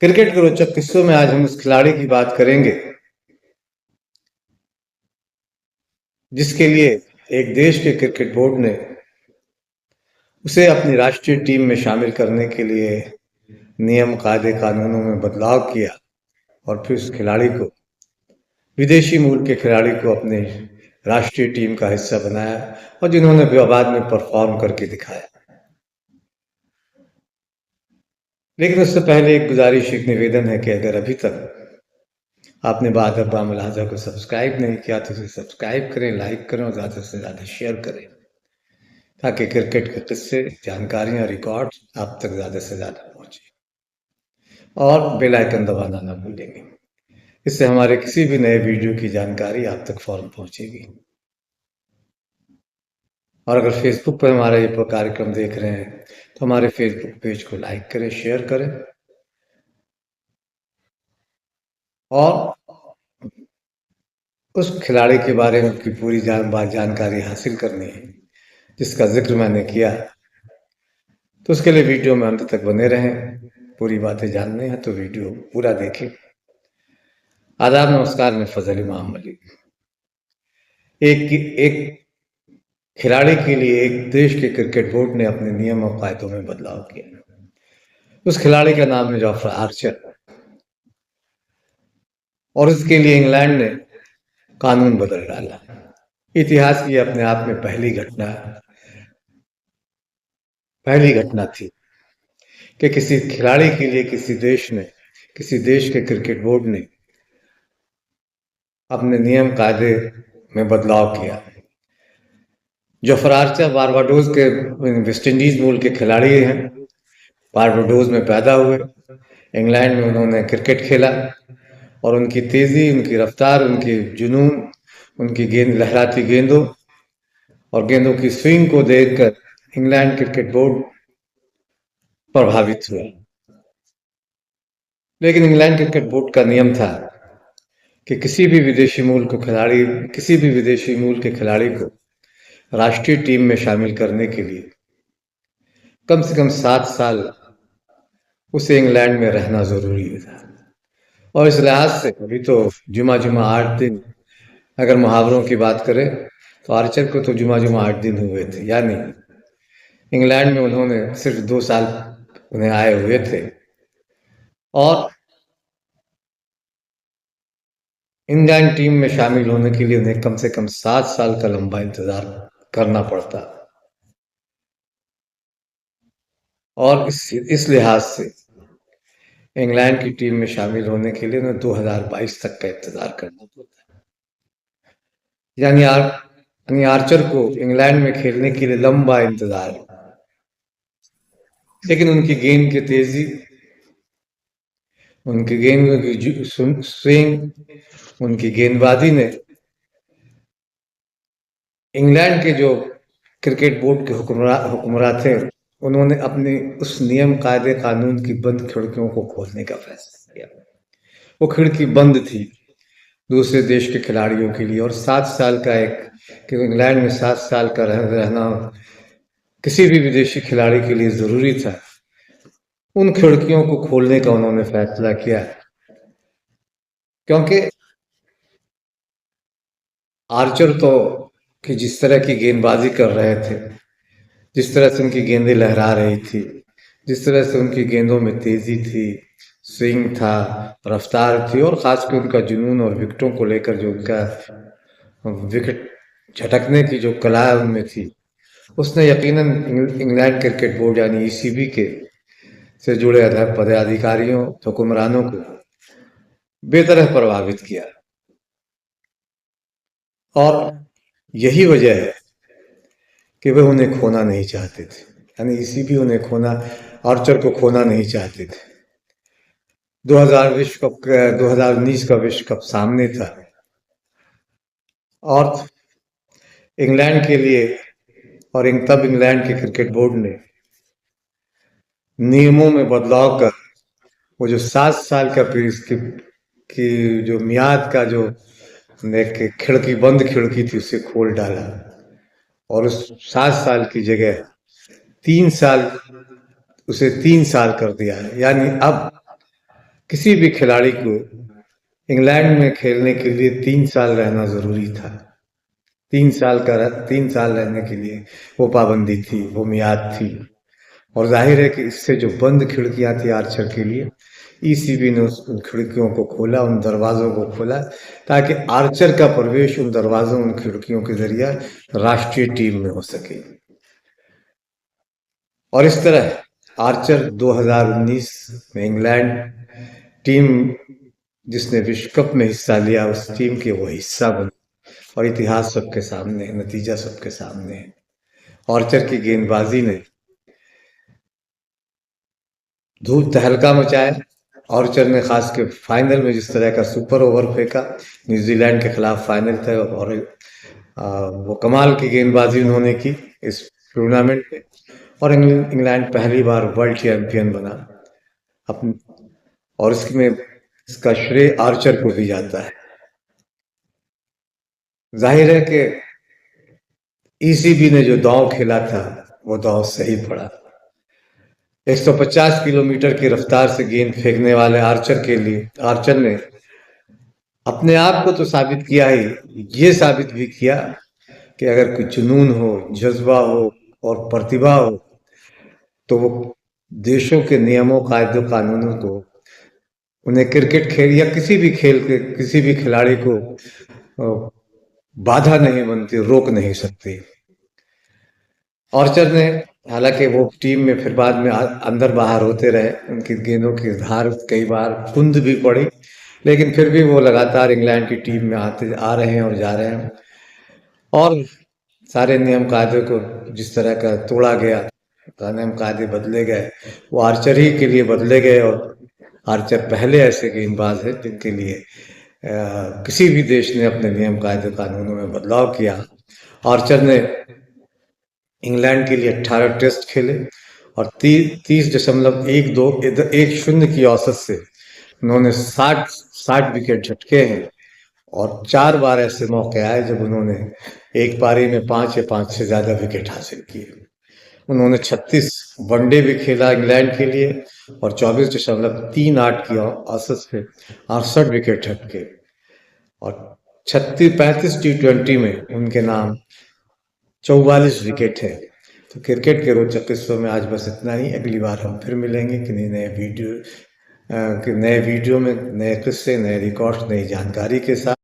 Cricket के रोचक किस्सों में आज हम उस खिलाड़ी की बात करेंगे जिसके लिए एक देश के क्रिकेट बोर्ड ने उसे अपनी राष्ट्रीय टीम में शामिल करने के लिए नियम कायदे कानूनों में बदलाव किया और फिर उस खिलाड़ी को विदेशी मूल के खिलाड़ी को अपने राष्ट्रीय टीम का हिस्सा बनाया और जिन्होंने बाद में परफॉर्म करके दिखाया। लेकिन उससे पहले एक गुजारिश, एक निवेदन है कि अगर अभी तक आपने बादर बा मुलाजा को सब्सक्राइब नहीं किया तो उसे सब्सक्राइब करें, लाइक करें और ज़्यादा से ज़्यादा शेयर करें ताकि क्रिकेट के किस्से, जानकारियां, रिकॉर्ड आप तक ज़्यादा से ज़्यादा पहुंचे। और बेल आइकन दबाना ना भूलेंगे, इससे हमारे किसी भी नए वीडियो की जानकारी आप तक फौरन पहुंचेगी। और अगर फेसबुक पर हमारा ये कार्यक्रम देख रहे हैं तो हमारे फेसबुक पेज को लाइक करें, शेयर करें और उस खिलाड़ी के बारे में उसकी पूरी जानकारी हासिल करनी है जिसका जिक्र मैंने किया। तो उसके लिए वीडियो में अंत तक बने रहें। पूरी बातें जाननी है तो वीडियो पूरा देखें। आदाब, नमस्कार, मैं फजल इमाम मलिक। एक खिलाड़ी के लिए एक देश के क्रिकेट बोर्ड ने अपने नियम और कायदों में बदलाव किया। उस खिलाड़ी का नाम है जोफ्रा आर्चर और इसके लिए इंग्लैंड ने कानून बदल डाला। इतिहास की अपने आप में पहली घटना थी कि किसी खिलाड़ी के लिए किसी देश के क्रिकेट बोर्ड ने अपने नियम कायदे में बदलाव किया। जोफ्रा आर्चर बारबाडोस के वेस्ट इंडीज मूल के खिलाड़ी हैं। बारबाडोस में पैदा हुए, इंग्लैंड में उन्होंने क्रिकेट खेला और उनकी तेजी, उनकी रफ्तार, उनकी जुनून, उनकी लहराती गेंदों और गेंदों की स्विंग को देखकर इंग्लैंड क्रिकेट बोर्ड प्रभावित हुआ। लेकिन इंग्लैंड क्रिकेट बोर्ड का नियम था कि किसी भी विदेशी मूल के खिलाड़ी को राष्ट्रीय टीम में शामिल करने के लिए कम से कम 7 साल उसे इंग्लैंड में रहना जरूरी था। और इस लिहाज से अभी तो जुमा 8 दिन, अगर मुहावरों की बात करें तो आर्चर को तो जुमा 8 दिन हुए थे, यानी इंग्लैंड में उन्होंने सिर्फ 2 साल उन्हें आए हुए थे और इंग्लैंड टीम में शामिल होने के लिए उन्हें कम से कम 7 साल का लंबा इंतजार करना पड़ता। और इस लिहाज से इंग्लैंड की टीम में शामिल होने के लिए उन्हें 2022 तक का इंतजार करना पड़ता। यानी आर्चर को इंग्लैंड में खेलने के लिए लंबा इंतजार। लेकिन उनकी गेंद की तेजी, उनकी गेंद की स्विंग, उनकी गेंदबाजी ने इंग्लैंड के जो क्रिकेट बोर्ड के हुक्मरान थे, उन्होंने अपने उस नियम कायदे कानून की बंद खिड़कियों को खोलने का फैसला किया। वो खिड़की बंद थी दूसरे देश के खिलाड़ियों के लिए और 7 साल का कि इंग्लैंड में 7 साल का रहना किसी भी विदेशी खिलाड़ी के लिए जरूरी था। उन खिड़कियों को खोलने का उन्होंने फैसला किया क्योंकि आर्चर तो कि जिस तरह की गेंदबाजी कर रहे थे, जिस तरह से उनकी गेंदें लहरा रही थी, जिस तरह से उनकी गेंदों में तेजी थी, स्विंग था, रफ्तार थी और खासकर उनका जुनून और विकेटों को लेकर जो उनका विकेट झटकने की जो कला उनमें थी, उसने यकीनन इंग्लैंड क्रिकेट बोर्ड यानी ईसीबी के से जुड़े पदाधिकारियों, हुक्मरानों को बेतरह प्रभावित किया। और यही वजह है कि वे उन्हें खोना नहीं चाहते थे, यानी ईसीबी उन्हें आर्चर को खोना नहीं चाहते थे। 2019 का विश्व कप सामने था और इंग्लैंड के लिए और तब इंग्लैंड के क्रिकेट बोर्ड ने नियमों में बदलाव कर वो जो 7 साल का की जो मियाद का जो बंद खिड़की थी उसे खोल डाला और उस 7 साल की जगह 3 साल कर दिया है। यानी अब किसी भी खिलाड़ी को इंग्लैंड में खेलने के लिए 3 साल रहना जरूरी था। 3 साल रहने के लिए वो पाबंदी थी, वो मियाद थी। और जाहिर है कि इससे जो बंद खिड़कियां थी आर्चर के लिए, ईसीबी ने उन खिड़कियों को खोला, उन दरवाजों को खोला, ताकि आर्चर का प्रवेश उन दरवाजों, उन खिड़कियों के जरिए राष्ट्रीय टीम में हो सके। और इस तरह आर्चर 2019 में इंग्लैंड टीम जिसने विश्व कप में हिस्सा लिया, उस टीम के वो हिस्सा बने। और इतिहास सबके सामने है, नतीजा सबके सामने है। आर्चर की गेंदबाजी ने धूम तहलका मचाया। आर्चर ने खास के फाइनल में जिस तरह का सुपर ओवर फेंका, न्यूजीलैंड के खिलाफ फाइनल था, और वो कमाल की गेंदबाजी उन्होंने की इस टूर्नामेंट में। और इंग्लैंड पहली बार वर्ल्ड चैंपियन बना अपने, और इसमें इसका श्रेय आर्चर को भी जाता है। जाहिर है कि ईसीबी ने जो दांव खेला था वो दांव सही पड़ा। 150 किलोमीटर की रफ्तार से गेंद फेंकने वाले आर्चर के लिए, आर्चर ने अपने आप को तो साबित किया ही, ये साबित भी किया कि अगर कोई जुनून हो, जज्बा हो और प्रतिभा हो, तो वो देशों के नियमों, कायदों, कानूनों को, उन्हें क्रिकेट खेल या किसी भी खेल के किसी भी खिलाड़ी को बाधा नहीं बनती, रोक नहीं सकती। आर्चर ने, हालांकि वो टीम में फिर बाद में अंदर बाहर होते रहे, उनकी गेंदों की धार कई बार कुंद भी पड़ी, लेकिन फिर भी वो लगातार इंग्लैंड की टीम में आ रहे हैं और जा रहे हैं। और सारे नियम कायदे को जिस तरह का तोड़ा गया, नियम कायदे बदले गए, वो आर्चर ही के लिए बदले गए। और आर्चर पहले ऐसे गेंदबाज है जिनके लिए किसी भी देश ने अपने नियम कायदे कानूनों में बदलाव किया। आर्चर ने इंग्लैंड के लिए 18 टेस्ट खेले और 30.12 1-0 की औसत से उन्होंने 60 विकेट झटके हैं। और 4 बार ऐसे मौके आए जब उन्होंने एक पारी में 5 या 5 से ज्यादा विकेट हासिल किए। उन्होंने 36 वनडे भी खेला इंग्लैंड के लिए और 24.38 की औसत से 68 विकेट झटके। और 35 T20 में उनके नाम 44 विकेट है। तो क्रिकेट के रोचक किस्सों में आज बस इतना ही। अगली बार हम फिर मिलेंगे किन्हीं नए वीडियो में, नए किस्से, नए रिकॉर्ड्स, नई जानकारी के साथ।